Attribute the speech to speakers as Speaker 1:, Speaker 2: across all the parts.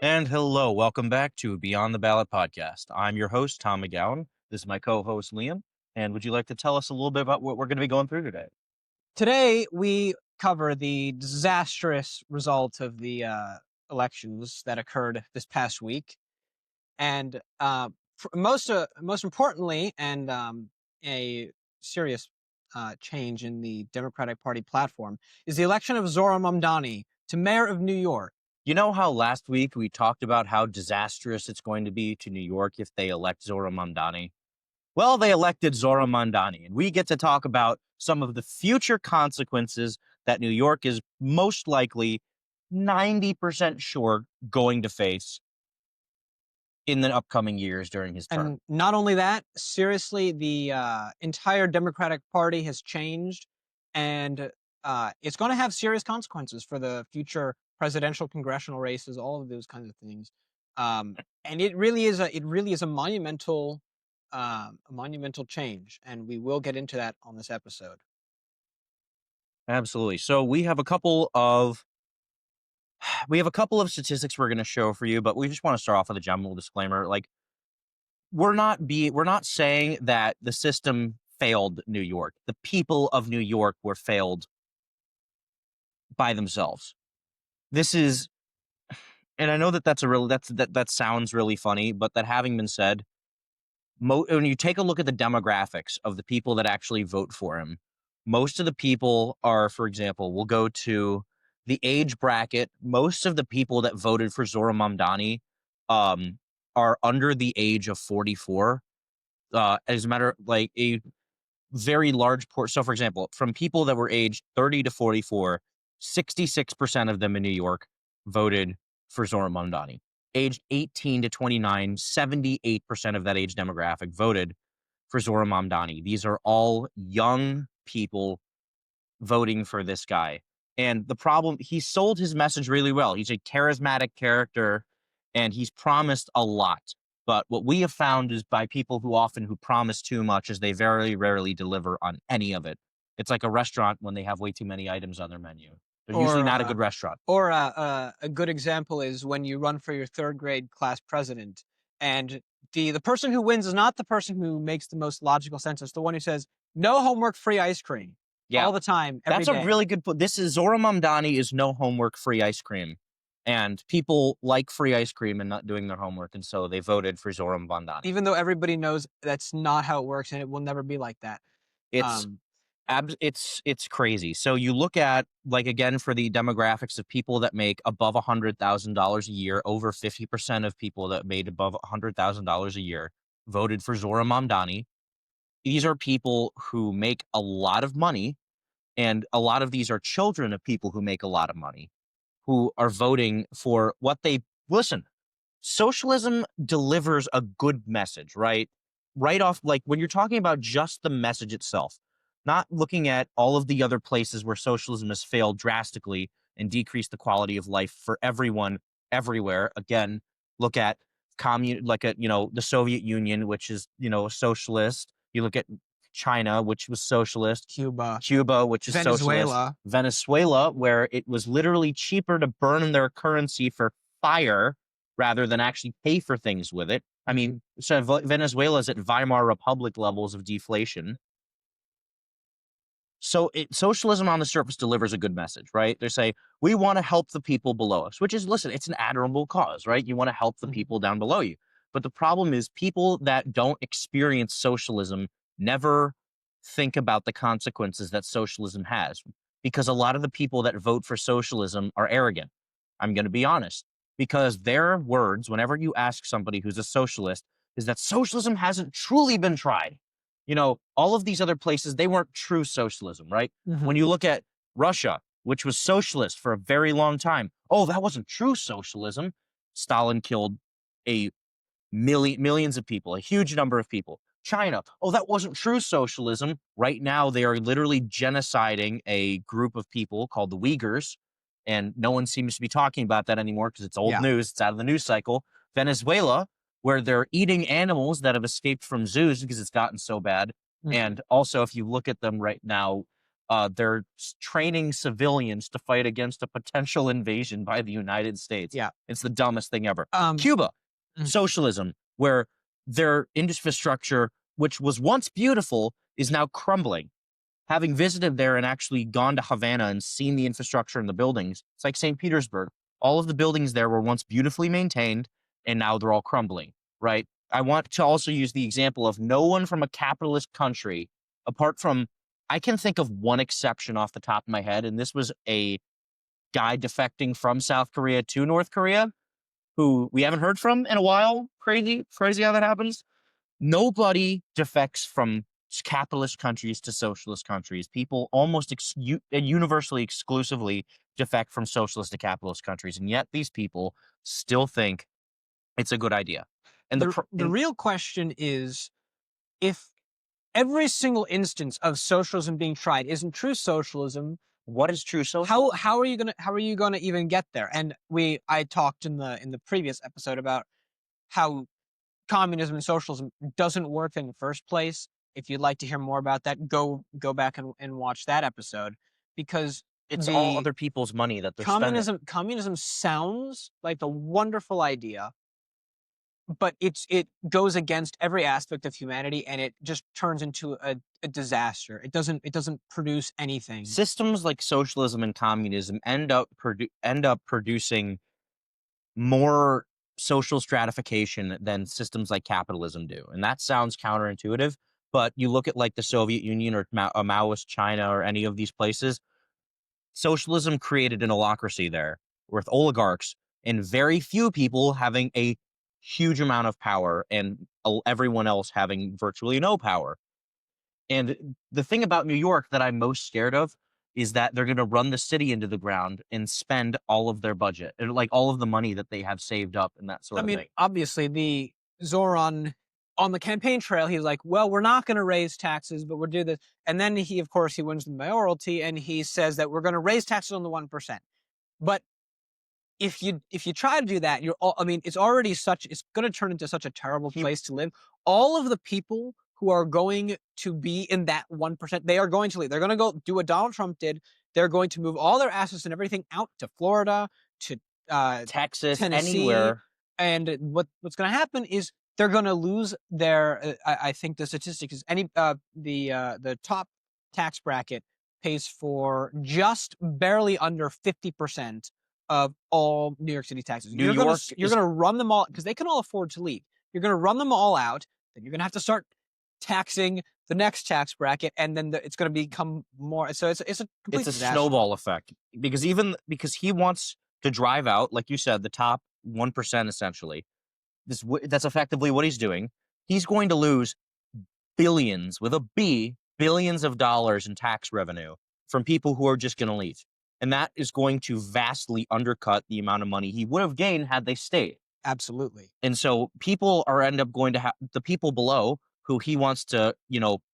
Speaker 1: And hello, welcome back to Beyond the Ballot podcast. I'm your host, Tom McGowan. This is my co-host, Liam. And would you like to tell us a little bit about what we're going to be going through today?
Speaker 2: Today, we cover the disastrous result of the elections that occurred this past week. And most importantly, and a serious change in the Democratic Party platform, is the election of Zohran Mamdani to mayor of New York.
Speaker 1: You know how last week we talked about how disastrous it's going to be to New York if they elect Zohran Mamdani? Well, they elected Zohran Mamdani, and we get to talk about some of the future consequences that New York is most likely 90% sure going to face in the upcoming years during his term.
Speaker 2: And not only that, seriously, the entire Democratic Party has changed, and it's going to have serious consequences for the future presidential, congressional races, all of those kinds of things. And it really is a monumental change, and we will get into that on this episode.
Speaker 1: Absolutely. So we have a couple of statistics we're going to show for you, but we just want to start off with a general disclaimer. Like, we're not saying that the system failed New York. The people of New York were failed by themselves. This is, and I know that that sounds really funny, but that having been said, when you take a look at the demographics of the people that actually vote for him, most of the people are, for example, we'll go to the age bracket. Most of the people that voted for Zohran Mamdani are under the age of 44. As a matter, like a very large portion. So, for example, from people that were aged 30 to 44, 66% of them in New York voted for Zohran Mamdani. Aged 18 to 29, 78% of that age demographic voted for Zohran Mamdani. These are all young people voting for this guy. And the problem, he sold his message really well. He's a charismatic character, and he's promised a lot. But what we have found is by people who promise too much is they very rarely deliver on any of it. It's like a restaurant when they have way too many items on their menu. They're usually not a good restaurant.
Speaker 2: Or a good example is when you run for your third grade class president, and the person who wins is not the person who makes the most logical sense. It's the one who says no homework, free ice cream, all the time, every day.
Speaker 1: That's a really good point. This is Zohran Mamdani is no homework, free ice cream. And people like free ice cream and not doing their homework, and so they voted for Zohran Mamdani.
Speaker 2: Even though everybody knows that's not how it works, and it will never be like that.
Speaker 1: It's crazy. So you look at, like, again, for the demographics of people that make above $100,000 a year, over 50% of people that made above $100,000 a year voted for Zohran Mamdani. These are people who make a lot of money, and a lot of these are children of people who make a lot of money, who are voting for what they listen. Socialism delivers a good message, right? Right off, like when you're talking about just the message itself, not looking at all of the other places where socialism has failed drastically and decreased the quality of life for everyone everywhere. Again, look at the Soviet Union, which is, a socialist. You look at China, which was socialist. Cuba, which is socialist. Venezuela, where it was literally cheaper to burn their currency for fire rather than actually pay for things with it. I mean, so Venezuela is at Weimar Republic levels of deflation. So socialism on the surface delivers a good message, right? They say, we want to help the people below us, which is, listen, it's an admirable cause, right? You want to help the people down below you. But the problem is people that don't experience socialism never think about the consequences that socialism has, because a lot of the people that vote for socialism are arrogant. I'm going to be honest, because their words, whenever you ask somebody who's a socialist, is that socialism hasn't truly been tried. All of these other places, they weren't true socialism, right?
Speaker 2: Mm-hmm.
Speaker 1: When you look at Russia, which was socialist for a very long time, oh, that wasn't true socialism. Stalin killed millions of people, a huge number of people. China, oh, that wasn't true socialism. Right now, they are literally genociding a group of people called the Uyghurs, and no one seems to be talking about that anymore because it's old news. It's out of the news cycle. Venezuela, where they're eating animals that have escaped from zoos because it's gotten so bad. Mm-hmm. And also, if you look at them right now, They're training civilians to fight against a potential invasion by the United States.
Speaker 2: Yeah.
Speaker 1: It's the dumbest thing ever.
Speaker 2: Um,
Speaker 1: Cuba,
Speaker 2: mm.
Speaker 1: socialism, where their infrastructure, which was once beautiful, is now crumbling. Having visited there and actually gone to Havana and seen the infrastructure and the buildings, it's like St. Petersburg. All of the buildings there were once beautifully maintained, and now they're all crumbling, right? I want to also use the example of no one from a capitalist country, apart from, I can think of one exception off the top of my head, and this was a guy defecting from South Korea to North Korea, who we haven't heard from in a while. Crazy how that happens. Nobody defects from capitalist countries to socialist countries. People almost universally, exclusively defect from socialist to capitalist countries, and yet these people still think it's a good idea. And
Speaker 2: The real question is, if every single instance of socialism being tried isn't true socialism,
Speaker 1: what is true socialism?
Speaker 2: how are you gonna even get there? And I talked in the previous episode about how communism and socialism doesn't work in the first place. If you'd like to hear more about that, go back and watch that episode, because
Speaker 1: It's all
Speaker 2: the
Speaker 1: other people's money that they're spending.
Speaker 2: communism sounds like a wonderful idea, but it goes against every aspect of humanity, and it just turns into a disaster. It doesn't produce anything.
Speaker 1: Systems like socialism and communism end up producing more social stratification than systems like capitalism do. And that sounds counterintuitive, but you look at like the Soviet Union or Maoist China or any of these places, socialism created an holacracy there with oligarchs and very few people having a huge amount of power and everyone else having virtually no power. And the thing about New York that I'm most scared of is that they're going to run the city into the ground and spend all of their budget, and like all of the money that they have saved up and that sort of thing.
Speaker 2: Obviously, the Zohran on the campaign trail, he was like, "Well, we're not going to raise taxes, but we'll do this." And then of course, he wins the mayoralty, and he says that we're going to raise taxes on the 1%. But if you try to do that, it's already it's going to turn into such a terrible place to live. All of the people who are going to be in that 1%, they are going to leave. They're going to go do what Donald Trump did. They're going to move all their assets and everything out to Florida, to
Speaker 1: Texas,
Speaker 2: Tennessee,
Speaker 1: anywhere.
Speaker 2: and what's going to happen is they're going to lose their. I think the statistic is the top tax bracket pays for just barely under 50% of all New York City taxes. You're going to run them all, because they can all afford to leave. You're going to run them all out. Then you're going to have to start taxing the next tax bracket, and then it's going to become more. So it's a complete disaster.
Speaker 1: Snowball effect, because he wants to drive out, like you said, the top 1% essentially. That's effectively what he's doing. He's going to lose billions with a B, billions of dollars in tax revenue from people who are just going to leave. And that is going to vastly undercut the amount of money he would have gained had they stayed.
Speaker 2: Absolutely.
Speaker 1: And so people end up going to have the people below who he wants to,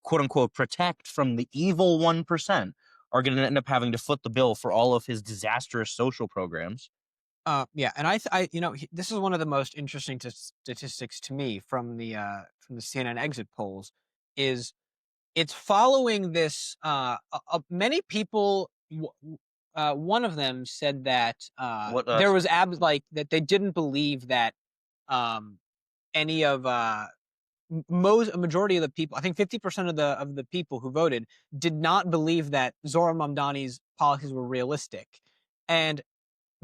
Speaker 1: quote unquote, protect from the evil 1% are going to end up having to foot the bill for all of his disastrous social programs.
Speaker 2: Yeah, and this is one of the most interesting statistics to me from the CNN exit polls. Is it's following this? Many people. One of them said that there was that they didn't believe that any of a majority of the people, I think 50% of the people who voted, did not believe that Zohran Mamdani's policies were realistic. And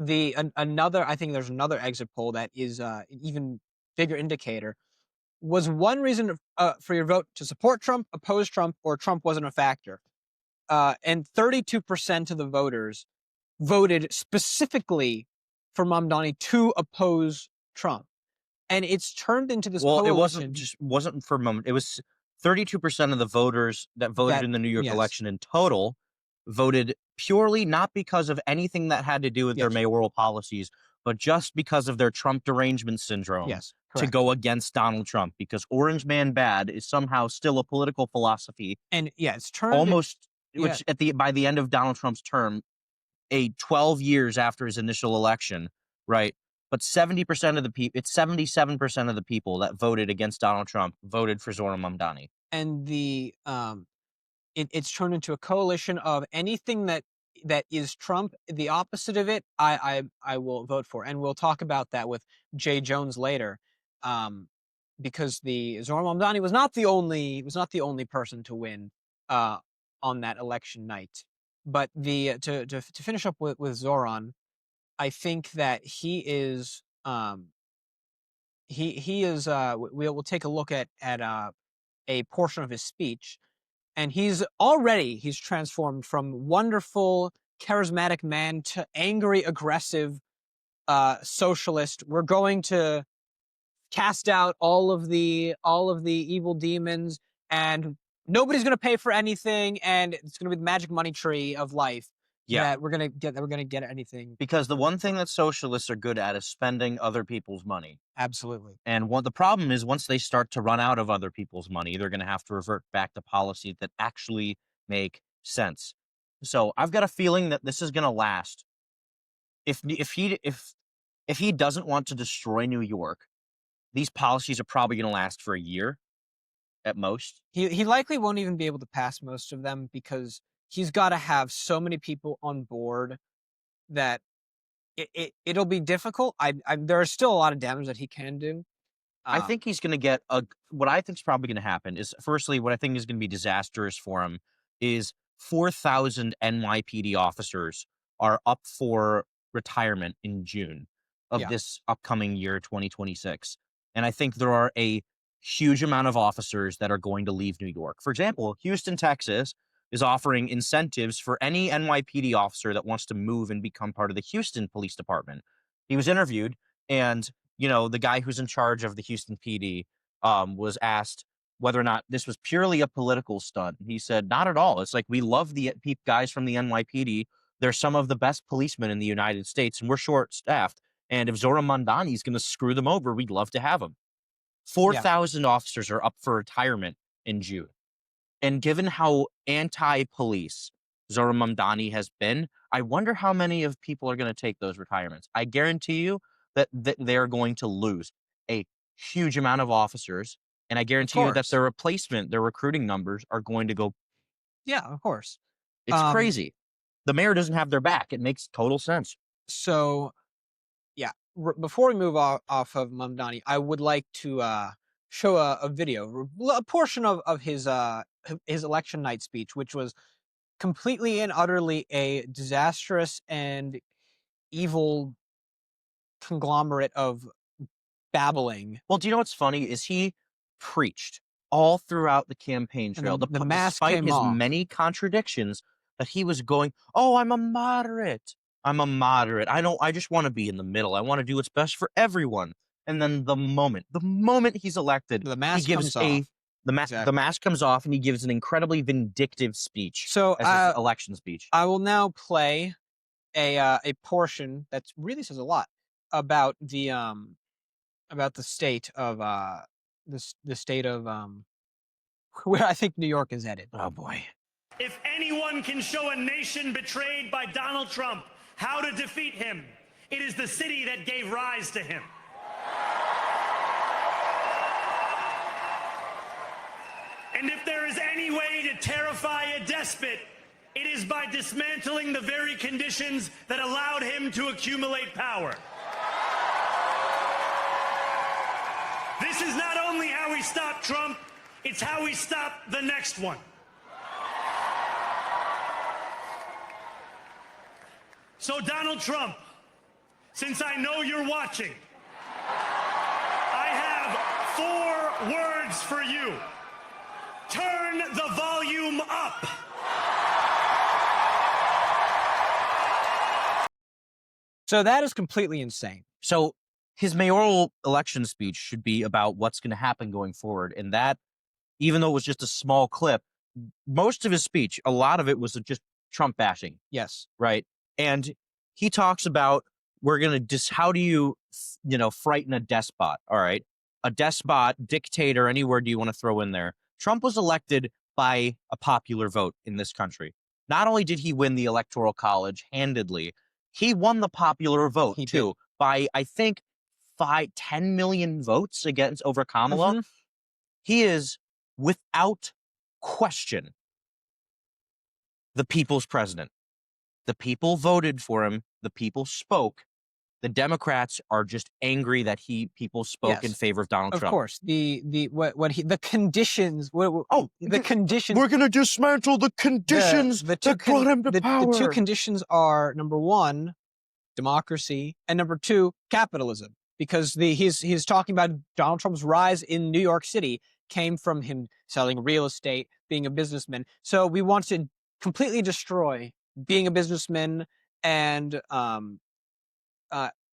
Speaker 2: I think there's another exit poll that is an even bigger indicator. Was one reason for your vote to support Trump, oppose Trump, or Trump wasn't a factor? And 32% of the voters voted specifically for Mamdani to oppose Trump. And it's turned into this coalition.
Speaker 1: It wasn't for Mamdani. It was 32% of the voters that voted in the New York election in total voted purely not because of anything that had to do with their mayoral policies, but just because of their Trump derangement syndrome to go against Donald Trump, because Orange Man Bad is somehow still a political philosophy.
Speaker 2: And it's turned
Speaker 1: almost, which by the end of Donald Trump's term, 12 years after his initial election, right? But 70% of the people, it's 77% of the people that voted against Donald Trump voted for Zohran Mamdani.
Speaker 2: And it's turned into a coalition of anything that is Trump. The opposite of it, I will vote for, and we'll talk about that with Jay Jones later, because the Zohran Mamdani was not the only person to win on that election night. But to finish up with Zohran, I think that he is he is we'll take a look at a portion of his speech, and he's transformed from wonderful charismatic man to angry aggressive socialist. We're going to cast out all of the evil demons, and nobody's going to pay for anything, and it's going to be the magic money tree of life
Speaker 1: Yeah.
Speaker 2: that we're going to get anything.
Speaker 1: Because the one thing that socialists are good at is spending other people's money.
Speaker 2: Absolutely.
Speaker 1: And the problem is, once they start to run out of other people's money, they're going to have to revert back to policies that actually make sense. So I've got a feeling that this is going to last. If he doesn't want to destroy New York, these policies are probably going to last for a year at most.
Speaker 2: He likely won't even be able to pass most of them, because he's got to have so many people on board that it'll be difficult. There are still a lot of damage that he can do.
Speaker 1: I think he's going to get what I think is probably going to happen is, firstly, what I think is going to be disastrous for him is 4,000 NYPD officers are up for retirement in June of
Speaker 2: Yeah.
Speaker 1: this upcoming year, 2026. And I think there are a huge amount of officers that are going to leave New York. For example, Houston, Texas is offering incentives for any NYPD officer that wants to move and become part of the Houston Police Department. He was interviewed, and the guy who's in charge of the Houston PD was asked whether or not this was purely a political stunt. He said, not at all. It's like, we love the guys from the NYPD. They're some of the best policemen in the United States, and we're short-staffed. And if Zohran Mamdani is going to screw them over, we'd love to have him. 4,000 officers are up for retirement in June. And given how anti-police Zohran Mamdani has been, I wonder how many of people are going to take those retirements. I guarantee you that they're going to lose a huge amount of officers, and I guarantee you that their recruiting numbers are going to go.
Speaker 2: Yeah, of course.
Speaker 1: It's crazy. The mayor doesn't have their back. It makes total sense.
Speaker 2: So, yeah, before we move off of Mamdani, I would like to show a video, a portion of his election night speech, which was completely and utterly a disastrous and evil conglomerate of babbling.
Speaker 1: Well, do you know what's funny is he preached all throughout the campaign trail,
Speaker 2: The mask
Speaker 1: despite
Speaker 2: came
Speaker 1: his
Speaker 2: off.
Speaker 1: many contradictions, that he was going, "Oh, I'm a moderate. I'm a moderate. I just want to be in the middle. I want to do what's best for everyone." And then the moment he's elected,
Speaker 2: The mask
Speaker 1: he gives
Speaker 2: comes off.
Speaker 1: the mask comes off, and he gives an incredibly vindictive speech.
Speaker 2: So,
Speaker 1: as his election speech.
Speaker 2: I will now play a portion that really says a lot about the state of the state of where I think New York is headed.
Speaker 1: Oh boy.
Speaker 3: If anyone can show a nation betrayed by Donald Trump how to defeat him, it is the city that gave rise to him. And if there is any way to terrify a despot, it is by dismantling the very conditions that allowed him to accumulate power. This is not only how we stop Trump, it's how we stop the next one. So, Donald Trump, since I know you're watching, I have 4 words for you. Turn the volume up.
Speaker 2: So that is completely insane.
Speaker 1: So his mayoral election speech should be about what's going to happen going forward. And that, even though it was just a small clip, most of his speech, a lot of it was just Trump bashing.
Speaker 2: Yes.
Speaker 1: Right. And he talks about, we're going to how do you, frighten a despot? All right. A despot, dictator, any word you want to throw in there. Trump was elected by a popular vote in this country. Not only did he win the Electoral College handedly, he won the popular vote too by, I think, 10 million votes over Kamala.
Speaker 2: Mm-hmm.
Speaker 1: He is, without question, the people's president. The people voted for him. The people spoke. The Democrats are just angry that people spoke in
Speaker 2: Yes,
Speaker 1: favor of Donald
Speaker 2: of
Speaker 1: Trump.
Speaker 2: course. The conditions. The conditions.
Speaker 1: We're gonna dismantle the conditions that brought him to power.
Speaker 2: The two conditions are, number one, democracy, and number two, capitalism. Because he's talking about Donald Trump's rise in New York City came from him selling real estate, being a businessman. So we want to completely destroy being a businessman and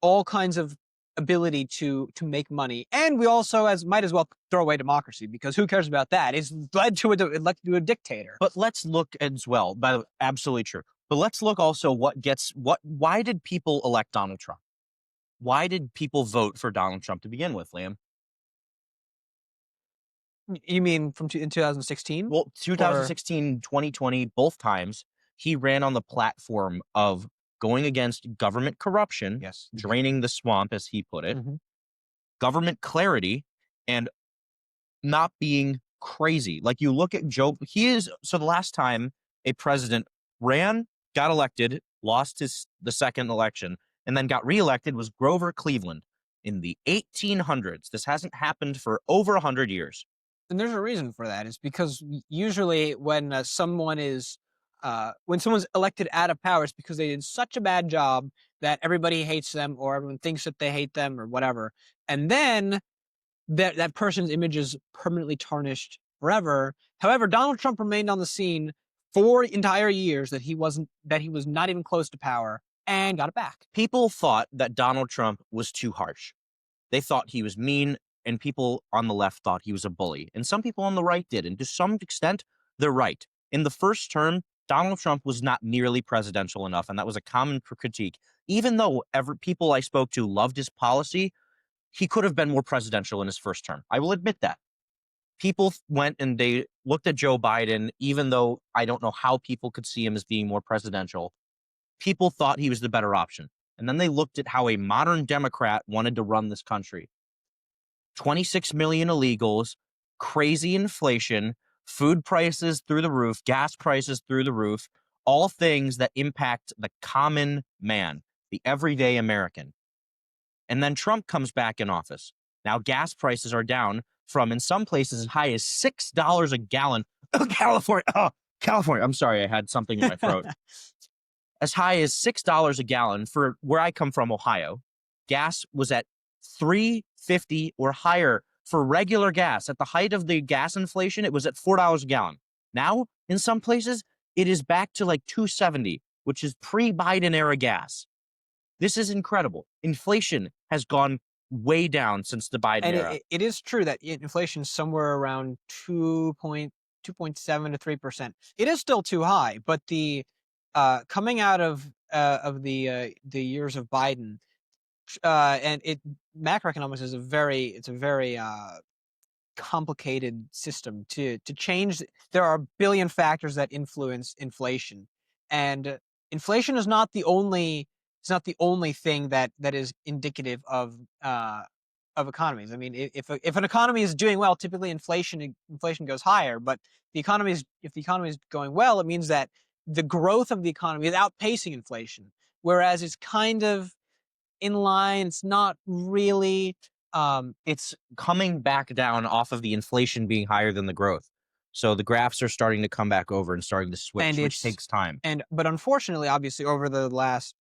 Speaker 2: all kinds of ability to make money. And we also might as well throw away democracy, because who cares about that? It's led to a dictator.
Speaker 1: But let's look as well. By the way, absolutely true. But let's look also why did people elect Donald Trump? Why did people vote for Donald Trump to begin with, Liam?
Speaker 2: You mean in 2016?
Speaker 1: Well, 2016, 2020, both times, he ran on the platform of going against government corruption,
Speaker 2: Yes.
Speaker 1: draining the swamp, as he put it,
Speaker 2: Mhm.
Speaker 1: government clarity, and not being crazy. Like, you look at Joe, so the last time a president ran, got elected, lost the second election, and then got reelected was Grover Cleveland in the 1800s. This hasn't happened for over 100 years.
Speaker 2: And there's a reason for that. It's because usually when someone's elected out of power, it's because they did such a bad job that everybody hates them, or everyone thinks that they hate them, or whatever. And then that person's image is permanently tarnished forever. However, Donald Trump remained on the scene 4 entire years that he was not even close to power, and got it back.
Speaker 1: People thought that Donald Trump was too harsh. They thought he was mean, and people on the left thought he was a bully. And some people on the right did. And to some extent, they're right. In the first term, Donald Trump was not nearly presidential enough, and that was a common critique. Even though people I spoke to loved his policy, he could have been more presidential in his first term. I will admit that. People went and they looked at Joe Biden, even though I don't know how people could see him as being more presidential. People thought he was the better option. And then they looked at how a modern Democrat wanted to run this country. 26 million illegals, crazy inflation, food prices through the roof, gas prices through the roof, all things that impact the common man, the everyday American. And then Trump comes back in office. Now gas prices are down from, in some places, as high as $6 a gallon. California. I'm sorry, I had something in my throat. As high as $6 a gallon for where I come from, Ohio. Gas was at $3.50 or higher for regular gas. At the height of the gas inflation, it was at $4 a gallon. Now, in some places, it is back to like $2.70, which is pre-Biden era gas. This is incredible. Inflation has gone way down since the Biden era.
Speaker 2: It is true that inflation is somewhere around 2.7 to 3%. It is still too high, but the coming out of the years of Biden, and macroeconomics is a very complicated system to change. There are a billion factors that influence inflation, and inflation is not the only. It's not the only thing that is indicative of economies. I mean, if an economy is doing well, typically inflation goes higher. But if the economy is going well, it means that the growth of the economy is outpacing inflation, whereas it's kind of in line. It's not really.
Speaker 1: It's coming back down off of the inflation being higher than the growth. So the graphs are starting to come back over and starting to switch, which takes time.
Speaker 2: But unfortunately, obviously, over the last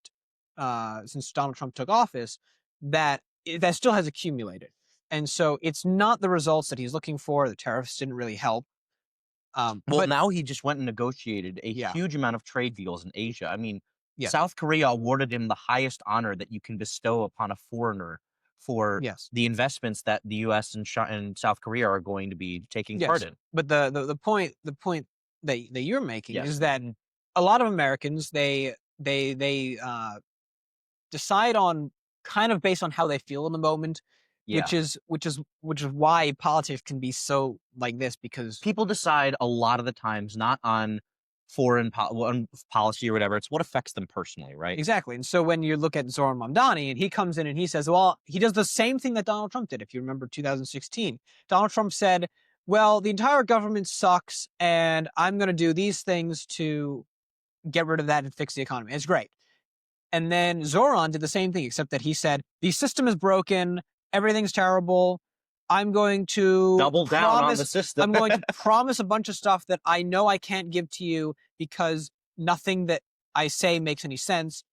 Speaker 2: since Donald Trump took office, that still has accumulated, and so it's not the results that he's looking for. The tariffs didn't really help.
Speaker 1: Well, now he just went and negotiated a huge amount of trade deals in Asia. I mean, South Korea awarded him the highest honor that you can bestow upon a foreigner for the investments that the U.S. and South Korea are going to be taking part in.
Speaker 2: But the point that you're making is that a lot of Americans they decide on kind of based on how they feel in the moment, which is why politics can be so like this, because
Speaker 1: people decide a lot of the times not on foreign policy or whatever. It's what affects them personally, right?
Speaker 2: Exactly. And so when you look at Zohran Mamdani and he comes in and he says, well, he does the same thing that Donald Trump did. If you remember 2016, Donald Trump said, well, the entire government sucks and I'm going to do these things to get rid of that and fix the economy. It's great. And then Zohran did the same thing, except that he said, the system is broken. Everything's terrible. I'm going to
Speaker 1: Double down on the system.
Speaker 2: I'm going to promise a bunch of stuff that I know I can't give to you because nothing that I say makes any sense.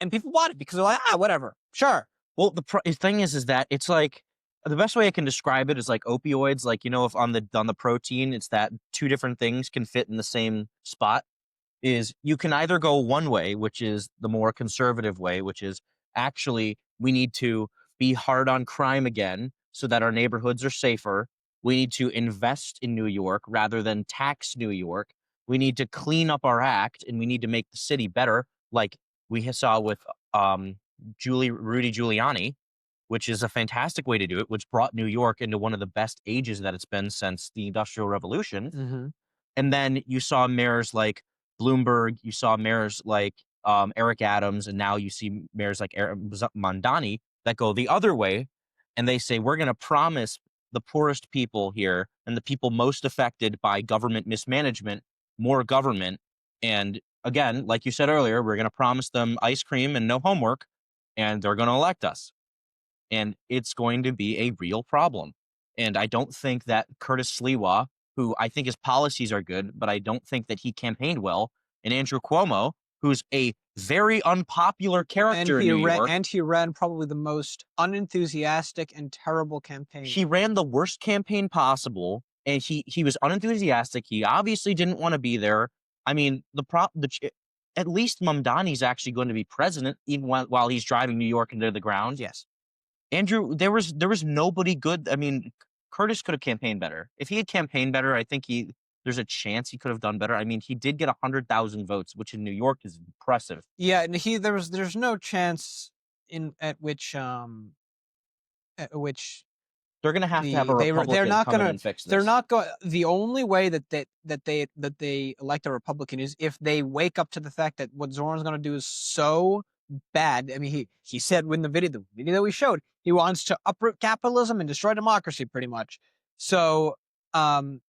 Speaker 2: And people bought it because they're like, whatever. Sure.
Speaker 1: Well, the thing is that it's like, the best way I can describe it is like opioids. Like, if on the protein, it's that two different things can fit in the same spot. Is you can either go one way, which is the more conservative way, which is actually we need to be hard on crime again so that our neighborhoods are safer. We need to invest in New York rather than tax New York. We need to clean up our act and we need to make the city better, like we saw with Rudy Giuliani, which is a fantastic way to do it, which brought New York into one of the best ages that it's been since the Industrial Revolution.
Speaker 2: Mm-hmm.
Speaker 1: And then you saw mayors like Bloomberg, you saw mayors like Eric Adams, and now you see mayors like Mamdani that go the other way, and they say, we're going to promise the poorest people here and the people most affected by government mismanagement more government. And again, like you said earlier, we're going to promise them ice cream and no homework, and they're going to elect us. And it's going to be a real problem. And I don't think that Curtis Sliwa, who I think his policies are good, but I don't think that he campaigned well, and Andrew Cuomo, who's a very unpopular character in New York.
Speaker 2: And he ran probably the most unenthusiastic and terrible campaign.
Speaker 1: He ran the worst campaign possible, and he was unenthusiastic. He obviously didn't want to be there. I mean, at least Mamdani's actually going to be president, even while he's driving New York into the ground.
Speaker 2: Yes.
Speaker 1: Andrew, there was nobody good. I mean, Curtis could have campaigned better. If he had campaigned better, I think there's a chance he could have done better. I mean, he did get 100,000 votes, which in New York is impressive.
Speaker 2: Yeah, and there's no chance at which
Speaker 1: they're going to have a Republican come in and fix this.
Speaker 2: They're not going. The only way that they elect a Republican is if they wake up to the fact that what Zoran's going to do is so bad. I mean, he said in the video that we showed, he wants to uproot capitalism and destroy democracy, pretty much. So, I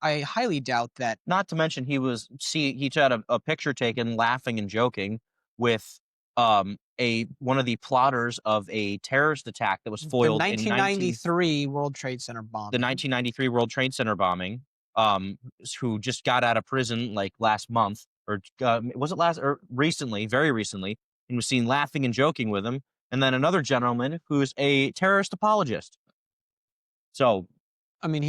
Speaker 2: highly doubt that.
Speaker 1: Not to mention, he had a picture taken, laughing and joking with one of the plotters of a terrorist attack that was foiled
Speaker 2: the 1993 World Trade Center bombing.
Speaker 1: The 1993 World Trade Center bombing. Who just got out of prison like last month, or was it recently, very recently, and was seen laughing and joking with him. And then another gentleman who's a terrorist apologist. So, I mean,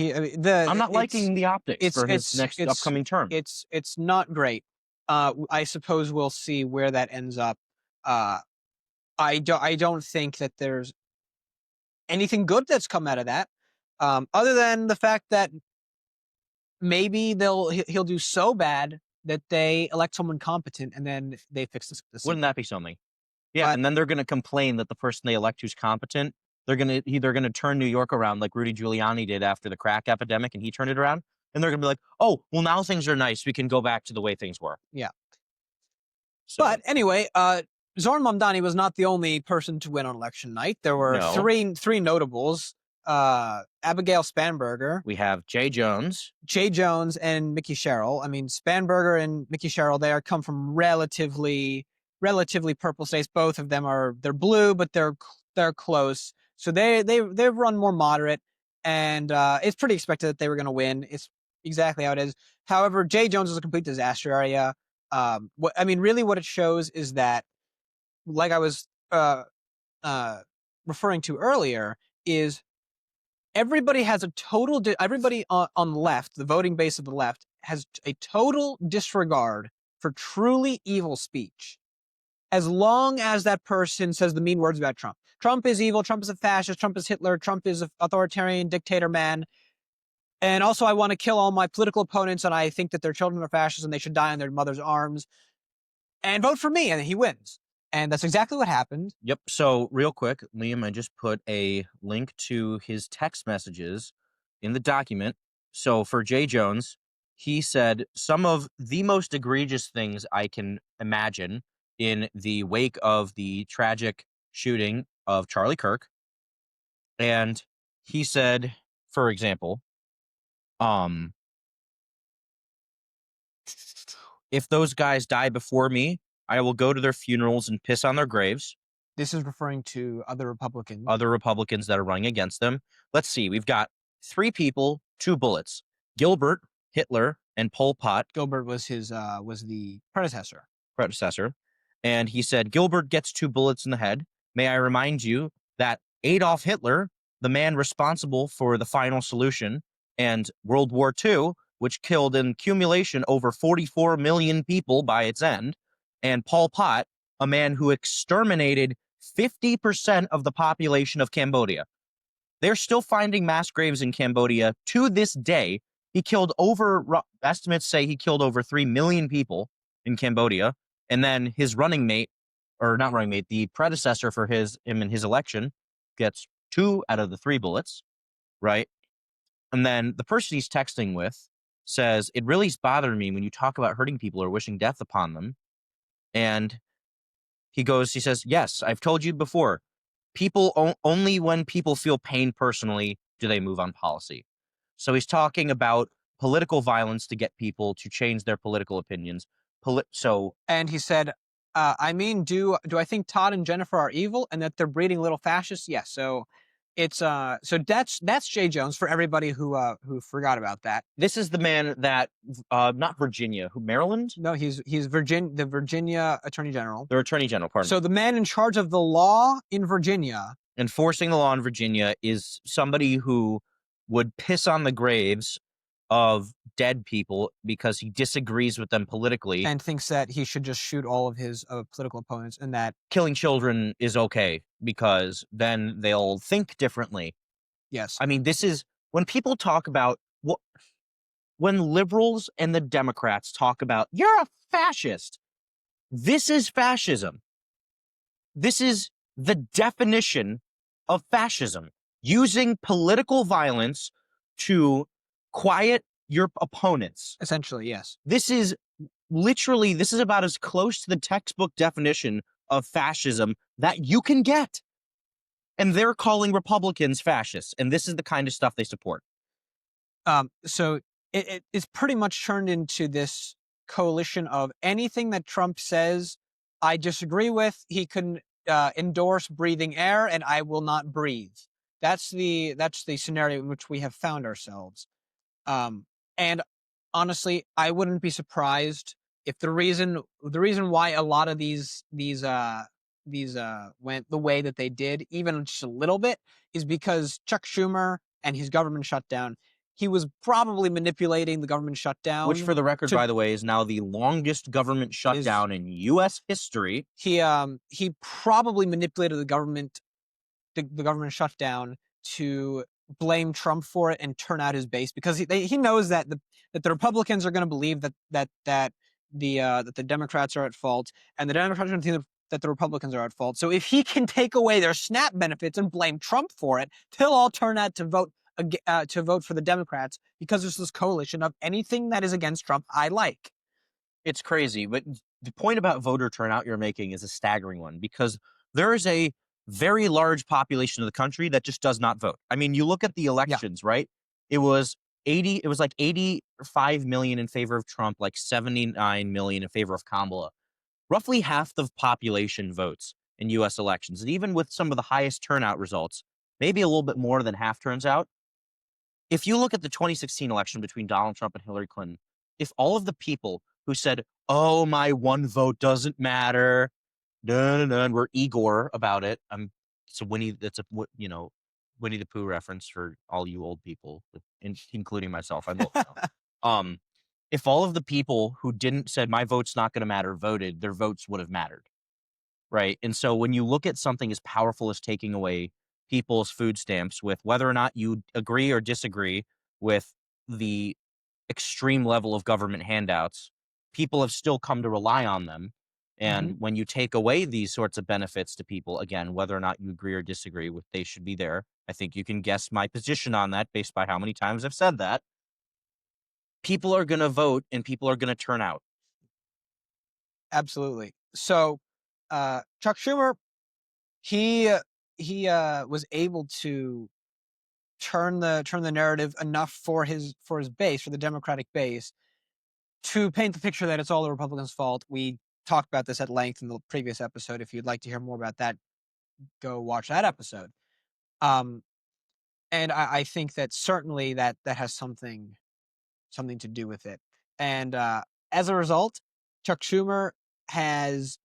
Speaker 1: I'm not liking the optics for his next upcoming term.
Speaker 2: It's not great. I suppose we'll see where that ends up. I don't think that there's anything good that's come out of that, other than the fact that maybe he'll do so bad that they elect someone competent and then they fix this.
Speaker 1: Wouldn't that be something? Yeah, and then they're going to complain that the person they elect who's competent, they're going to turn New York around like Rudy Giuliani did after the crack epidemic, and he turned it around. And they're going to be like, oh, well, now things are nice. We can go back to the way things were.
Speaker 2: Yeah.
Speaker 1: So,
Speaker 2: but anyway, Zohran Mamdani was not the only person to win on election night. There were three notables. Abigail Spanberger.
Speaker 1: We have Jay Jones,
Speaker 2: and Mickey Sherrill. I mean, Spanberger and Mickey Sherrill, they come from relatively purple states. Both of them they're blue, but they're close. So they've run more moderate, and it's pretty expected that they were going to win. It's exactly how it is. However, Jay Jones is a complete disaster area. Really, what it shows is that, like I was referring to earlier, is everybody has everybody on the left, the voting base of the left, has a total disregard for truly evil speech. As long as that person says the mean words about Trump. Trump is evil, Trump is a fascist, Trump is Hitler, Trump is an authoritarian dictator man. And also, I want to kill all my political opponents, and I think that their children are fascists and they should die in their mother's arms. And vote for me, and he wins. And that's exactly what happened.
Speaker 1: Yep. So real quick, Liam, I just put a link to his text messages in the document. So for Jay Jones, he said some of the most egregious things I can imagine in the wake of the tragic shooting of Charlie Kirk. And he said, for example, if those guys die before me, I will go to their funerals and piss on their graves.
Speaker 2: This is referring to other Republicans.
Speaker 1: Other Republicans that are running against them. Let's see. We've got 3 people, 2 bullets. Gilbert, Hitler, and Pol Pot.
Speaker 2: Gilbert was the predecessor.
Speaker 1: And he said, Gilbert gets 2 bullets in the head. May I remind you that Adolf Hitler, the man responsible for the final solution and World War II, which killed in accumulation over 44 million people by its end, and Pol Pot, a man who exterminated 50% of the population of Cambodia. They're still finding mass graves in Cambodia to this day. He killed estimates say he killed over 3 million people in Cambodia. And then his the predecessor for him in his election gets 2 out of the 3 bullets, right? And then the person he's texting with says, it really bothered me when you talk about hurting people or wishing death upon them. And he says, yes, I've told you before, only when people feel pain personally do they move on policy. So he's talking about political violence to get people to change their political opinions.
Speaker 2: And he said, do I think Todd and Jennifer are evil and that they're breeding little fascists? Yes. So it's that's Jay Jones for everybody who forgot about that.
Speaker 1: This is the man that not Virginia, Maryland?
Speaker 2: No, he's the Virginia Attorney General.
Speaker 1: Their Attorney General, pardon.
Speaker 2: So the man in charge of the law in Virginia.
Speaker 1: Enforcing the law in Virginia is somebody who would piss on the graves of dead people because he disagrees with them politically
Speaker 2: and thinks that he should just shoot all of his political opponents, and that
Speaker 1: killing children is okay because then they'll think differently.
Speaker 2: Yes.
Speaker 1: I mean, this is when people talk about when liberals and the Democrats talk about you're a fascist. This is fascism. This is the definition of fascism, using political violence to quiet your opponents.
Speaker 2: Essentially, yes.
Speaker 1: This is about as close to the textbook definition of fascism that you can get. And they're calling Republicans fascists, and this is the kind of stuff they support.
Speaker 2: So it's pretty much turned into this coalition of anything that Trump says I disagree with. He can endorse breathing air, and I will not breathe. That's the scenario in which we have found ourselves. And honestly, I wouldn't be surprised if the reason why a lot of these went the way that they did, even just a little bit, is because Chuck Schumer and his government shutdown. He was probably manipulating the government shutdown,
Speaker 1: which, for the record, by the way, is now the longest government shutdown in U.S. history.
Speaker 2: He probably manipulated the government shutdown to blame Trump for it and turn out his base, because he knows that the Republicans are going to believe that the Democrats are at fault, and the Democrats are going to think that the Republicans are at fault. So if he can take away their SNAP benefits and blame Trump for it, they'll all turn out to vote for the Democrats, because there's this coalition of anything that is against Trump I like.
Speaker 1: It's crazy, but the point about voter turnout you're making is a staggering one, because there is a very large population of the country that just does not vote. I mean, you look at the elections, right? It was like 85 million in favor of Trump, like 79 million in favor of Kamala. Roughly half the population votes in U.S. elections. And even with some of the highest turnout results, maybe a little bit more than half turns out. If you look at the 2016 election between Donald Trump and Hillary Clinton, if all of the people who said, oh, my one vote doesn't matter, and we're Igor about it. It's a Winnie the Pooh reference for all you old people, including myself. I'm old now. If all of the people who said my vote's not going to matter voted, their votes would have mattered, right? And so when you look at something as powerful as taking away people's food stamps, with whether or not you agree or disagree with the extreme level of government handouts, people have still come to rely on them. And when you take away these sorts of benefits to people, again, whether or not you agree or disagree with they should be there, I think you can guess my position on that based by how many times I've said that. People are going to vote and people are going to turn out.
Speaker 2: Absolutely. So Chuck Schumer, he was able to turn the narrative enough for his base, for the Democratic base, to paint the picture that it's all the Republicans' fault, we talked about this at length in the previous episode. If you'd like to hear more about that, go watch that episode. And I think that certainly that has something to do with it. And as a result, Chuck Schumer has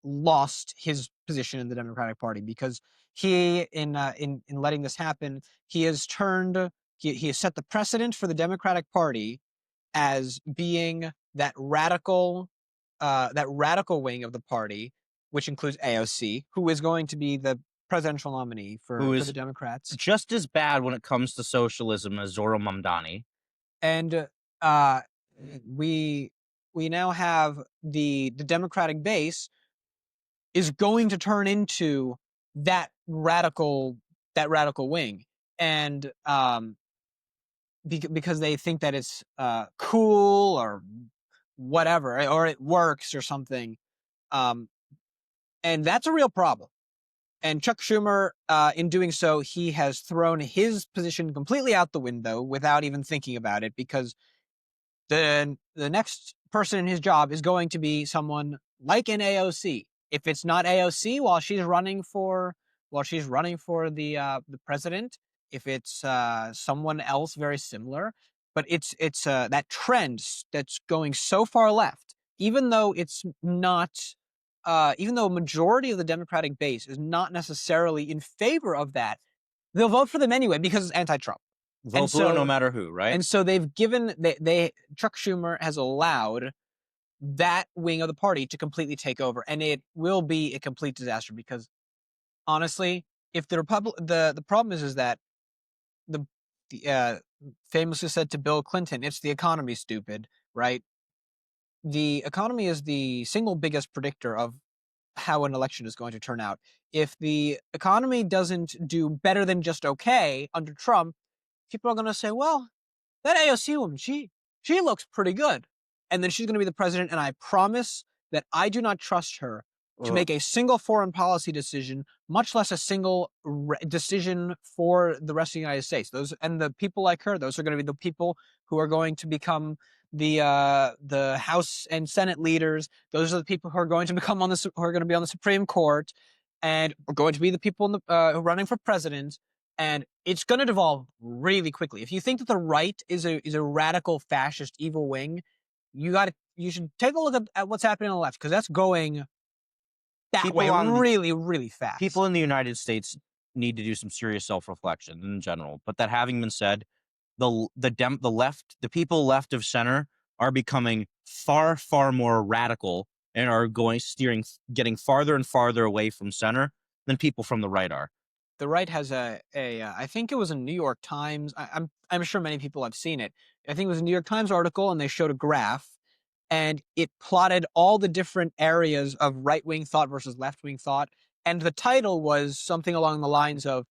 Speaker 2: lost his position in the Democratic Party because he, in letting this happen, he has turned, he has set the precedent for the Democratic Party as being that radical wing of the party, which includes AOC, who is going to be the presidential nominee for the Democrats.
Speaker 1: Just as bad when it comes to socialism as Zohran Mamdani.
Speaker 2: And we now have the Democratic base is going to turn into that radical wing, and because they think that it's cool or whatever, or it works or something, and that's a real problem. And Chuck Schumer, in doing so, he has thrown his position completely out the window without even thinking about it, because the next person in his job is going to be someone like an AOC. If it's not AOC while she's running for the president, if it's someone else very similar, but it's that trend that's going so far left, even though it's not. Even though a majority of the Democratic base is not necessarily in favor of that, they'll vote for them anyway because it's anti-Trump.
Speaker 1: Vote for no matter who, right?
Speaker 2: And so they've given Chuck Schumer has allowed that wing of the party to completely take over, and it will be a complete disaster because, honestly, if the problem is that the famously said to Bill Clinton, "It's the economy, stupid," right? The economy is the single biggest predictor of how an election is going to turn out. If the economy doesn't do better than just okay under Trump, people are going to say, well, that AOC woman, she looks pretty good. And then she's going to be the president, and I promise that I do not trust her to make a single foreign policy decision, much less a single decision for the rest of the United States. And the people like her, those are going to be the people who are going to become the House and Senate leaders. Those are the people who are going to become who are going to be on the Supreme Court, and are going to be the people who are running for president. And it's going to devolve really quickly. If you think that the right is a radical fascist evil wing, you should take a look at what's happening on the left, because that's going that way really, really fast.
Speaker 1: People in the United States need to do some serious self-reflection in general. But that having been said, the people left of center are becoming far, far more radical and are getting farther and farther away from center than people from the right are.
Speaker 2: The right has I think it was a New York Times. I'm sure many people have seen it. I think it was a New York Times article, and they showed a graph, and it plotted all the different areas of right-wing thought versus left-wing thought. And the title was something along the lines of,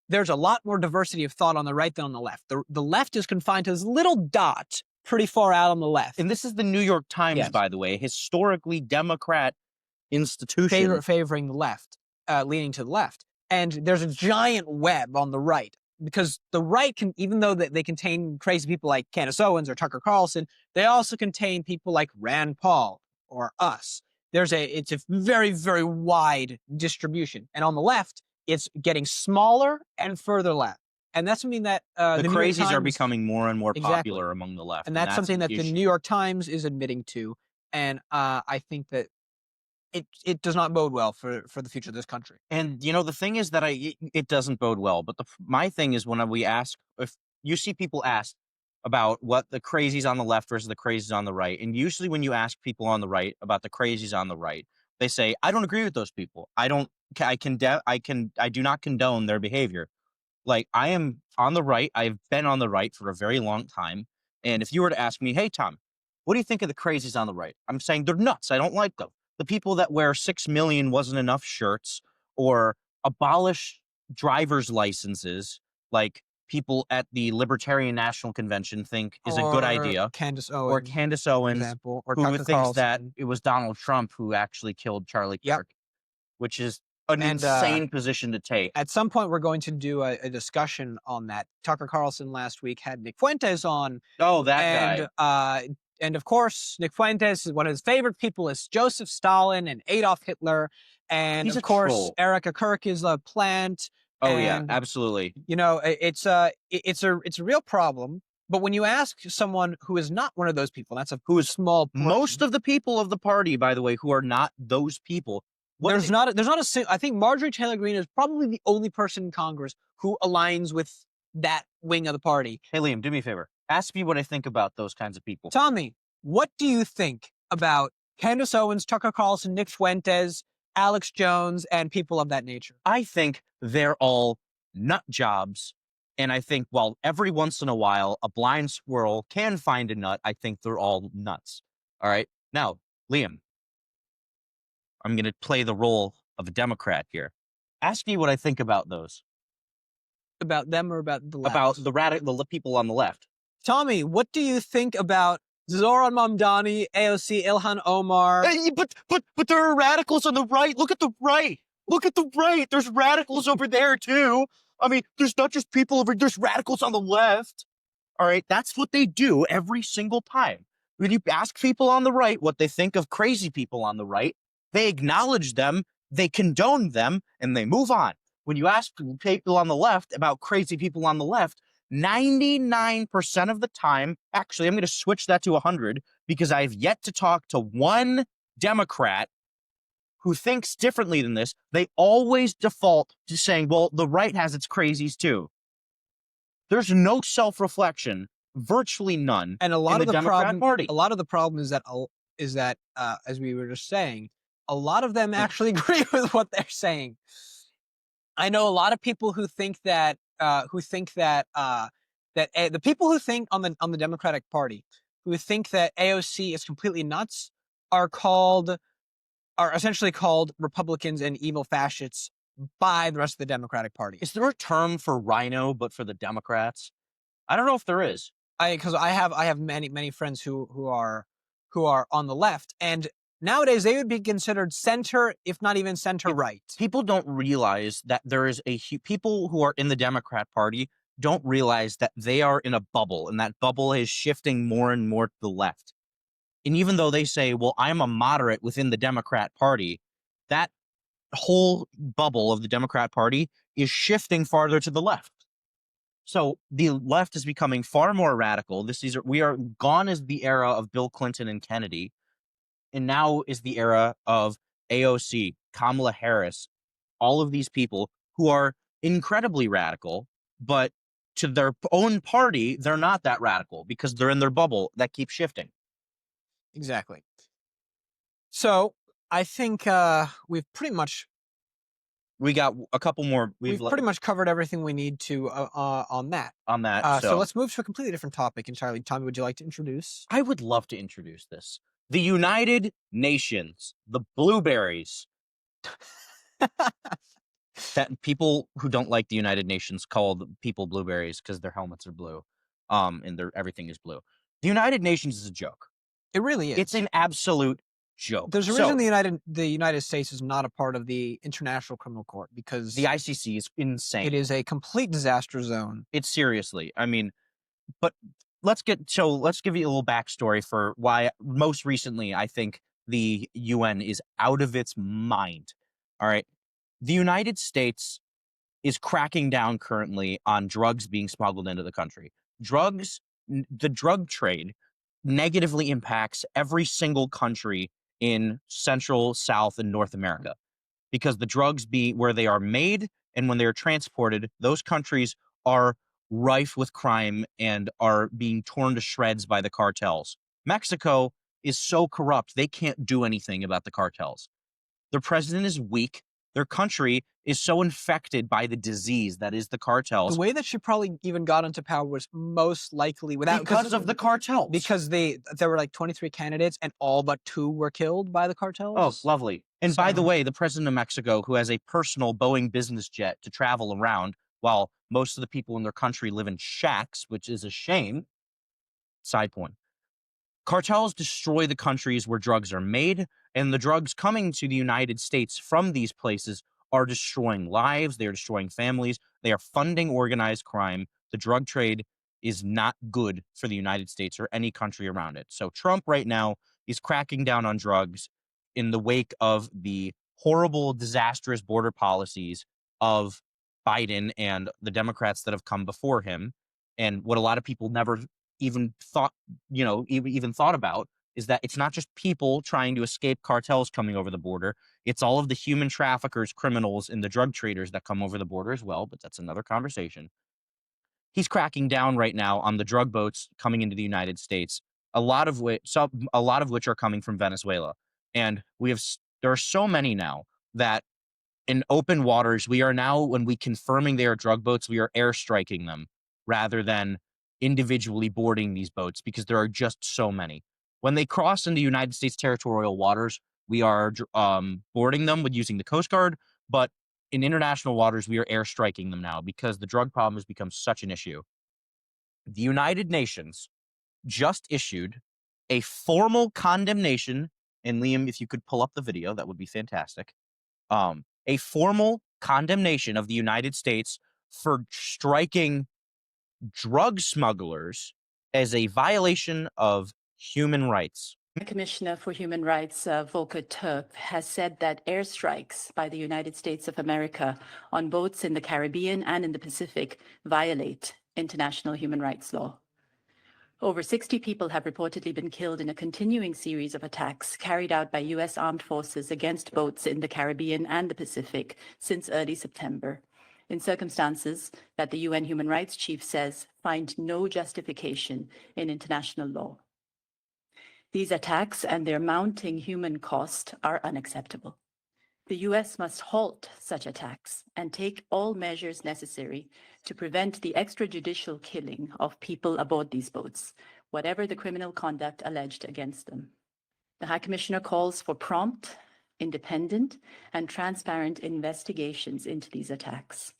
Speaker 2: there's a lot more diversity of thought on the right than on the left. The left is confined to this little dot pretty far out on the left.
Speaker 1: And this is the New York Times, yes, by the way, historically Democrat institution.
Speaker 2: Favoring the left, leaning to the left. And there's a giant web on the right, because the right can, even though they contain crazy people like Candace Owens or Tucker Carlson, they also contain people like Rand Paul or us. It's a very, very wide distribution. And on the left, it's getting smaller and further left. And that's something that
Speaker 1: the crazies are becoming more and more popular among the left.
Speaker 2: And that's something that the New York Times is admitting to. And I think that it does not bode well for the future of this country.
Speaker 1: And, the thing is that it doesn't bode well. But my thing is, when we ask, if you see people ask about what the crazies on the left versus the crazies on the right, and usually when you ask people on the right about the crazies on the right, they say, I don't agree with those people. I do not condone their behavior. Like, I am on the right. I've been on the right for a very long time. And if you were to ask me, hey, Tom, what do you think of the crazies on the right? I'm saying they're nuts. I don't like them. The people that wear 6 million wasn't enough shirts, or abolish driver's licenses, like people at the Libertarian National Convention think is a good idea.
Speaker 2: Candace
Speaker 1: Owens,
Speaker 2: example, or
Speaker 1: who
Speaker 2: Tucker
Speaker 1: thinks
Speaker 2: Carlson.
Speaker 1: that it was Donald Trump who actually killed Charlie Kirk, which is an insane position to take.
Speaker 2: At some point, we're going to do a discussion on that. Tucker Carlson last week had Nick Fuentes on.
Speaker 1: Oh, that
Speaker 2: guy. And of course, Nick Fuentes is one of his favorite people is Joseph Stalin and Adolf Hitler. And
Speaker 1: He's
Speaker 2: of
Speaker 1: a
Speaker 2: course,
Speaker 1: troll.
Speaker 2: Erica Kirk is a plant.
Speaker 1: Oh yeah,
Speaker 2: And,
Speaker 1: absolutely.
Speaker 2: you know, it's a real problem. But when you ask someone who is not one of those people, that's a
Speaker 1: Who is
Speaker 2: small portion.
Speaker 1: Most of the people of the party, by the way, who are not those people.
Speaker 2: There's not a I think Marjorie Taylor Greene is probably the only person in Congress who aligns with that wing of the party.
Speaker 1: Hey Liam, do me a favor. Ask me what I think about those kinds of people.
Speaker 2: Tommy, what do you think about Candace Owens, Tucker Carlson, Nick Fuentes, Alex Jones, and people of that nature?
Speaker 1: I think they're all nut jobs. And I think while every once in a while a blind squirrel can find a nut, I think they're all nuts. All right. Now, Liam, I'm going to play the role of a Democrat here. Ask me what I think about those.
Speaker 2: About them or about the left?
Speaker 1: About the people on the left.
Speaker 2: Tommy, what do you think about Zohran Mamdani, AOC, Ilhan Omar?
Speaker 1: Hey, but there are radicals on the right. Look at the right. Look at the right. There's radicals over there too. I mean, there's not just people over. There's radicals on the left. All right, that's what they do every single time. When you ask people on the right what they think of crazy people on the right, they acknowledge them, they condone them, and they move on. When you ask people on the left about crazy people on the left, 99% of the time, actually, I'm going to switch that to 100 because I've yet to talk to one Democrat who thinks differently than this. They always default to saying, well, the right has its crazies too. There's no self-reflection, virtually none,
Speaker 2: and a lot
Speaker 1: in
Speaker 2: of
Speaker 1: the Democrat Party.
Speaker 2: A lot of the problem is that as we were just saying, a lot of them actually agree with what they're saying. I know a lot of people who think that the people who think on the Democratic Party who think that AOC is completely nuts are essentially called Republicans and evil fascists by the rest of the Democratic Party.
Speaker 1: Is there a term for rhino, but for the Democrats? I don't know if there is.
Speaker 2: Because I have many friends who are on the left, and nowadays they would be considered center, if not even center right.
Speaker 1: People don't realize that there is people who are in the Democrat Party don't realize that they are in a bubble, and that bubble is shifting more and more to the left. And even though they say, well, I'm a moderate within the Democrat Party, that whole bubble of the Democrat Party is shifting farther to the left. So the left is becoming far more radical. We are gone as the era of Bill Clinton and Kennedy, and now is the era of AOC, Kamala Harris, all of these people who are incredibly radical, but to their own party, they're not that radical because they're in their bubble that keeps shifting.
Speaker 2: Exactly. So I think we've pretty much
Speaker 1: we got a couple more.
Speaker 2: We've pretty much covered everything we need to on that.
Speaker 1: So
Speaker 2: let's move to a completely different topic entirely. Tommy, would you like to introduce?
Speaker 1: I would love to introduce this. The United Nations, the blueberries. That people who don't like the United Nations call the people blueberries because their helmets are blue, and everything is blue. The United Nations is a joke.
Speaker 2: It really is.
Speaker 1: It's an absolute joke.
Speaker 2: There's a reason the United States is not a part of the International Criminal Court because
Speaker 1: the ICC is insane.
Speaker 2: It is a complete disaster zone.
Speaker 1: It's seriously. I mean, but let's give you a little backstory for why most recently I think the UN is out of its mind. All right. The United States is cracking down currently on drugs being smuggled into the country. The drug trade negatively impacts every single country in Central, South, and North America because the drugs where they are made and when they are transported, those countries are rife with crime and are being torn to shreds by the cartels. Mexico is so corrupt, they can't do anything about the cartels. Their president is weak. Their country is so infected by the disease that is the cartels.
Speaker 2: The way that she probably even got into power was most likely
Speaker 1: because of the cartels.
Speaker 2: Because there were like 23 candidates and all but 2 were killed by the cartels.
Speaker 1: Oh, lovely. And by the way, the president of Mexico, who has a personal Boeing business jet to travel around while most of the people in their country live in shacks, which is a shame. Side point. Cartels destroy the countries where drugs are made, and the drugs coming to the United States from these places are destroying lives. They are destroying families. They are funding organized crime. The drug trade is not good for the United States or any country around it. So Trump right now is cracking down on drugs in the wake of the horrible, disastrous border policies of Biden and the Democrats that have come before him. And what a lot of people never even thought, even thought about is that it's not just people trying to escape cartels coming over the border. It's all of the human traffickers, criminals, and the drug traders that come over the border as well. But that's another conversation. He's cracking down right now on the drug boats coming into the United States, a lot of which are coming from Venezuela. And there are so many now that in open waters, we are now, when we confirming they are drug boats, we are airstriking them rather than individually boarding these boats because there are just so many. When they cross into United States territorial waters, we are boarding them with using the Coast Guard, but in international waters, we are airstriking them now because the drug problem has become such an issue. The United Nations just issued a formal condemnation, and Liam, if you could pull up the video, that would be fantastic. A formal condemnation of the United States for striking drug smugglers as a violation of human rights.
Speaker 4: Commissioner for Human Rights, Volker Turk, has said that airstrikes by the United States of America on boats in the Caribbean and in the Pacific violate international human rights law. Over 60 people have reportedly been killed in a continuing series of attacks carried out by U.S. armed forces against boats in the Caribbean and the Pacific since early September, in circumstances that the UN Human Rights Chief says find no justification in international law. These attacks and their mounting human cost are unacceptable. The U.S. must halt such attacks and take all measures necessary to prevent the extrajudicial killing of people aboard these boats, whatever the criminal conduct alleged against them. The High Commissioner calls for prompt, independent, and transparent investigations into these attacks.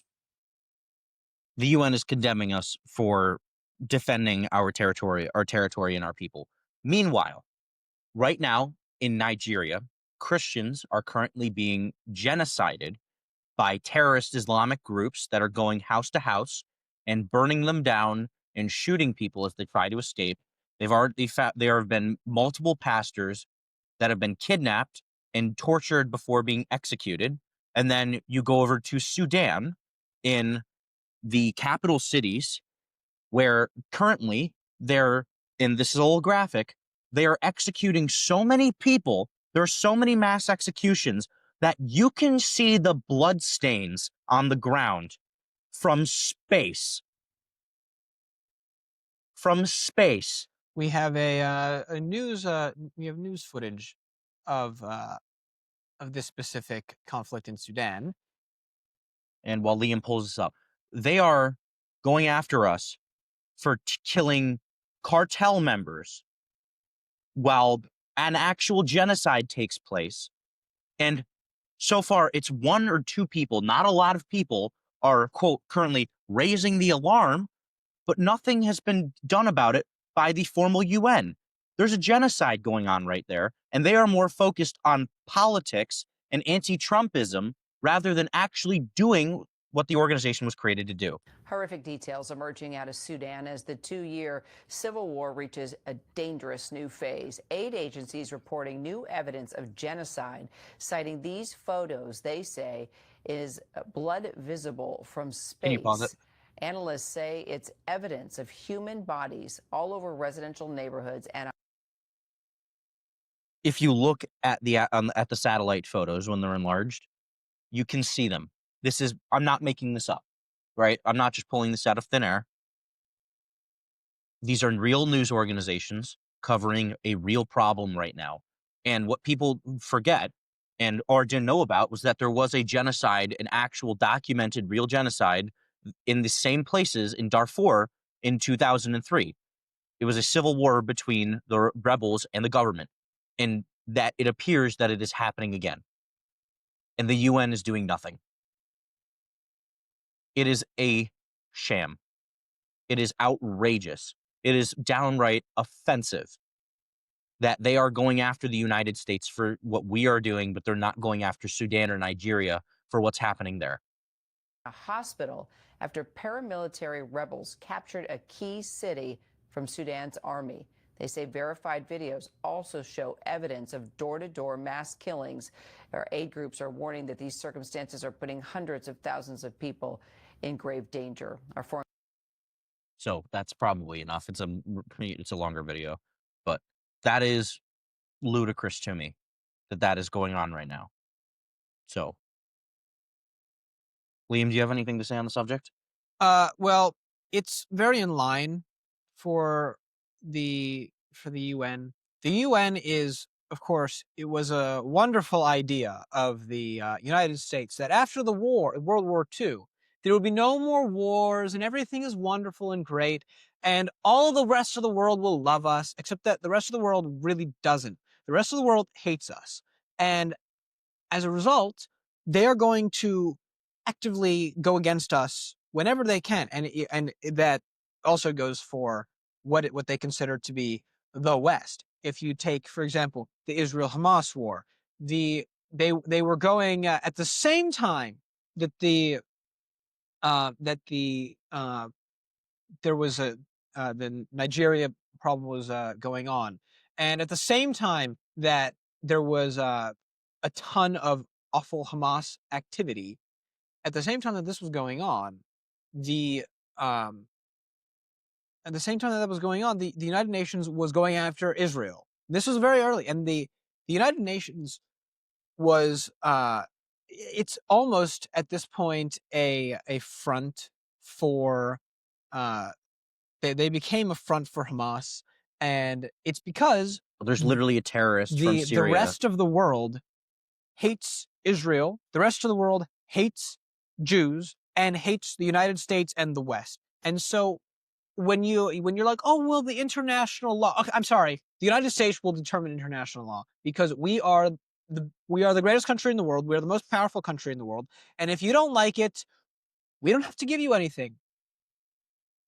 Speaker 1: The UN is condemning us for defending our territory and our people. Meanwhile, right now in Nigeria, Christians are currently being genocided by terrorist Islamic groups that are going house to house and burning them down and shooting people as they try to escape. There have been multiple pastors that have been kidnapped and tortured before being executed. And then you go over to Sudan, in the capital cities, where currently they're, and this is all graphic, they are executing so many people. There are so many mass executions that you can see the blood stains on the ground from space. From space.
Speaker 2: We have news footage of this specific conflict in Sudan.
Speaker 1: And while Liam pulls this up, they are going after us for killing cartel members while an actual genocide takes place. And so far, it's one or two people, not a lot of people, are, quote, currently raising the alarm, but nothing has been done about it by the formal UN. There's a genocide going on right there, and they are more focused on politics and anti-Trumpism rather than actually doing what the organization was created to do.
Speaker 5: Horrific details emerging out of Sudan as the 2-year civil war reaches a dangerous new phase. Aid agencies reporting new evidence of genocide, citing these photos they say is blood visible from space.
Speaker 1: Can you pause it?
Speaker 5: Analysts say it's evidence of human bodies all over residential neighborhoods. And
Speaker 1: if you look at the satellite photos when they're enlarged, you can see them. I'm not making this up, right? I'm not just pulling this out of thin air. These are real news organizations covering a real problem right now. And what people forget or didn't know about was that there was a genocide, an actual documented real genocide in the same places in Darfur in 2003. It was a civil war between the rebels and the government, and that it appears that it is happening again. And the UN is doing nothing. It is a sham. It is outrageous. It is downright offensive that they are going after the United States for what we are doing, but they're not going after Sudan or Nigeria for what's happening there.
Speaker 5: a hospital after paramilitary rebels captured a key city from Sudan's army. They say verified videos also show evidence of door-to-door mass killings. Our aid groups are warning that these circumstances are putting hundreds of thousands of people in grave danger.
Speaker 1: So that's probably enough. It's a longer video, but that is ludicrous to me that is going on right now. So, Liam, do you have anything to say on the subject?
Speaker 2: Well, it's very in line for the UN. The UN is, of course, it was a wonderful idea of the United States that after the war, World War II, there would be no more wars and everything is wonderful and great, and all the rest of the world will love us, except that the rest of the world really doesn't. The rest of the world hates us, and as a result, they are going to actively go against us whenever they can, and that also goes for what they consider to be the West. If you take, for example, the Israel-Hamas war, they were going at the same time that there was the Nigeria problem was going on, and at the same time that there was a ton of awful Hamas activity. At the same time that this was going on, the um, at the same time that was going on, the United Nations was going after Israel. This was very early, and the United Nations was it's almost at this point a front for uh, they became a front for Hamas, and it's because
Speaker 1: There's literally a terrorist from
Speaker 2: the
Speaker 1: Syria.
Speaker 2: rest of the world hates Israel. The rest of the world hates Jews and hates the United States and the West. And so when you're like, oh well, the international law. Okay, I'm sorry, the United States will determine international law because we are the greatest country in the world. We are the most powerful country in the world. And if you don't like it, we don't have to give you anything.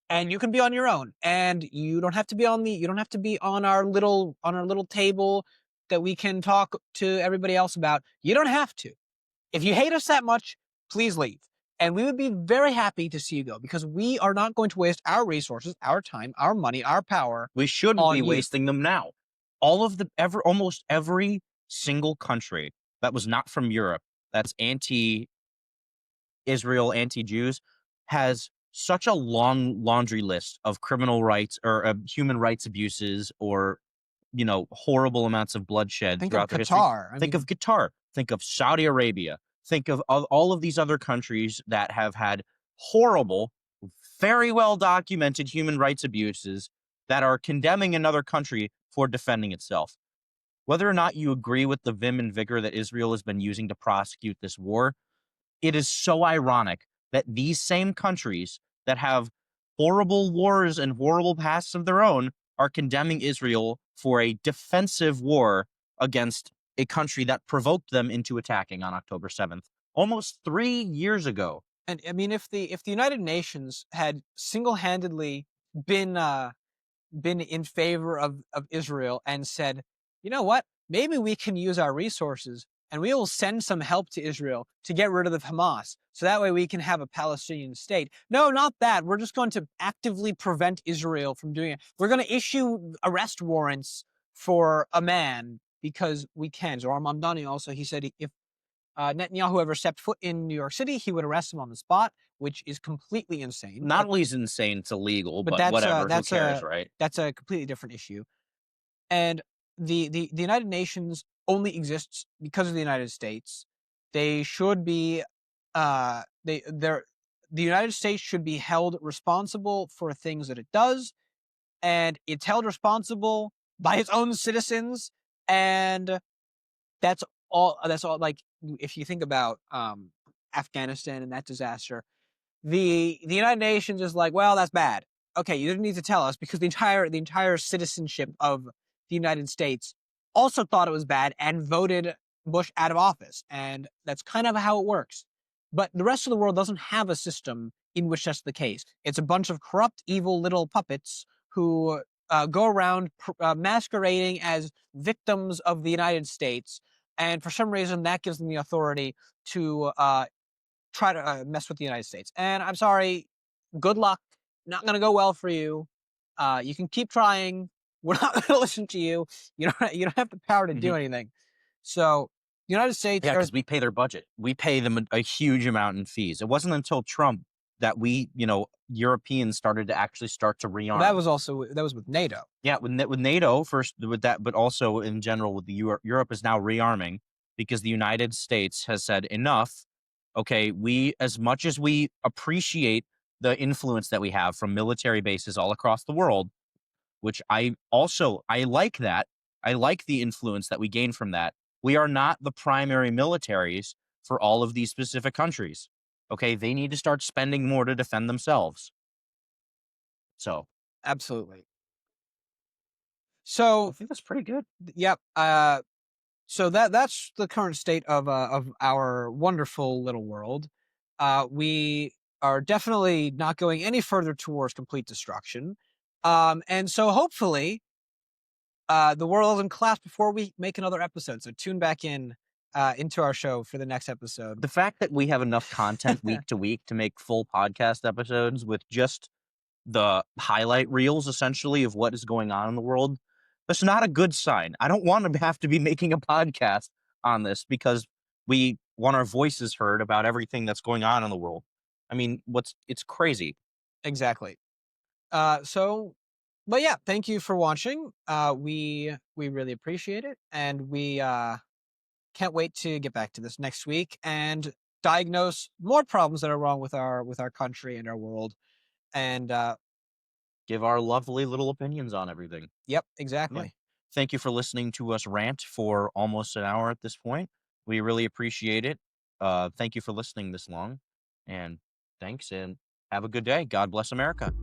Speaker 2: And you can be on your own. And you don't have to be on our little table that we can talk to everybody else about. You don't have to. If you hate us that much, please leave. And we would be very happy to see you go because we are not going to waste our resources, our time, our money, our power.
Speaker 1: We shouldn't be
Speaker 2: you.
Speaker 1: wasting them now. Almost every single country that was not from Europe, that's anti-Israel, anti-Jews, has such a long laundry list of criminal rights or human rights abuses or, horrible amounts of bloodshed throughout their history. Think of Qatar. Think of Saudi Arabia. Think of all of these other countries that have had horrible, very well documented human rights abuses that are condemning another country for defending itself. Whether or not you agree with the vim and vigor that Israel has been using to prosecute this war, it is so ironic that these same countries that have horrible wars and horrible pasts of their own are condemning Israel for a defensive war against a country that provoked them into attacking on October 7th, almost 3 years ago.
Speaker 2: And I mean, if the United Nations had single-handedly been in favor of Israel and said, you know what, maybe we can use our resources and we will send some help to Israel to get rid of the Hamas, so that way we can have a Palestinian state. No, not that. We're just going to actively prevent Israel from doing it. We're going to issue arrest warrants for a man because we can. Zohran Mamdani also, he said if Netanyahu ever stepped foot in New York City, he would arrest him on the spot, which is completely insane.
Speaker 1: Not only is insane, it's illegal, but whatever. Who cares, right?
Speaker 2: That's a completely different issue. And the United Nations only exists because of the United States. They should be the United States should be held responsible for things that it does, and it's held responsible by its own citizens, and that's all. Like, if you think about Afghanistan and that disaster, the United Nations is like, well, that's bad. Okay, you didn't need to tell us because the entire citizenship of the United States also thought it was bad and voted Bush out of office, and that's kind of how it works. But the rest of the world doesn't have a system in which that's the case. It's a bunch of corrupt, evil little puppets who go around masquerading as victims of the United States, and for some reason that gives them the authority to try to mess with the United States. And I'm sorry, good luck. Not going to go well for you. You can keep trying. We're not going to listen to you. You don't have the power to do anything. So the United States,
Speaker 1: Yeah, because we pay their budget. We pay them a huge amount in fees. It wasn't until Trump that we, Europeans started to actually start to rearm.
Speaker 2: that was with NATO.
Speaker 1: Yeah, with NATO first, with that, but also in general with the Europe is now rearming because the United States has said enough. Okay, we, as much as we appreciate the influence that we have from military bases all across the world, which I like that. I like the influence that we gain from that. We are not the primary militaries for all of these specific countries. Okay, they need to start spending more to defend themselves. So
Speaker 2: Absolutely.
Speaker 1: I
Speaker 2: So
Speaker 1: think that's pretty good.
Speaker 2: yep. So that's the current state of our wonderful little world. We are definitely not going any further towards complete destruction. And so hopefully, the world doesn't collapse before we make another episode. So tune back in into our show for the next episode.
Speaker 1: The fact that we have enough content week to week to make full podcast episodes with just the highlight reels, essentially, of what is going on in the world, that's not a good sign. I don't want to have to be making a podcast on this because we want our voices heard about everything that's going on in the world. I mean, it's crazy.
Speaker 2: Exactly. But yeah, thank you for watching. We really appreciate it, and we can't wait to get back to this next week and diagnose more problems that are wrong with our country and our world. And
Speaker 1: Give our lovely little opinions on everything.
Speaker 2: yep, exactly.
Speaker 1: Thank you for listening to us rant for almost an hour at this point. We really appreciate it. Thank you for listening this long. And thanks, and have a good day. God bless America.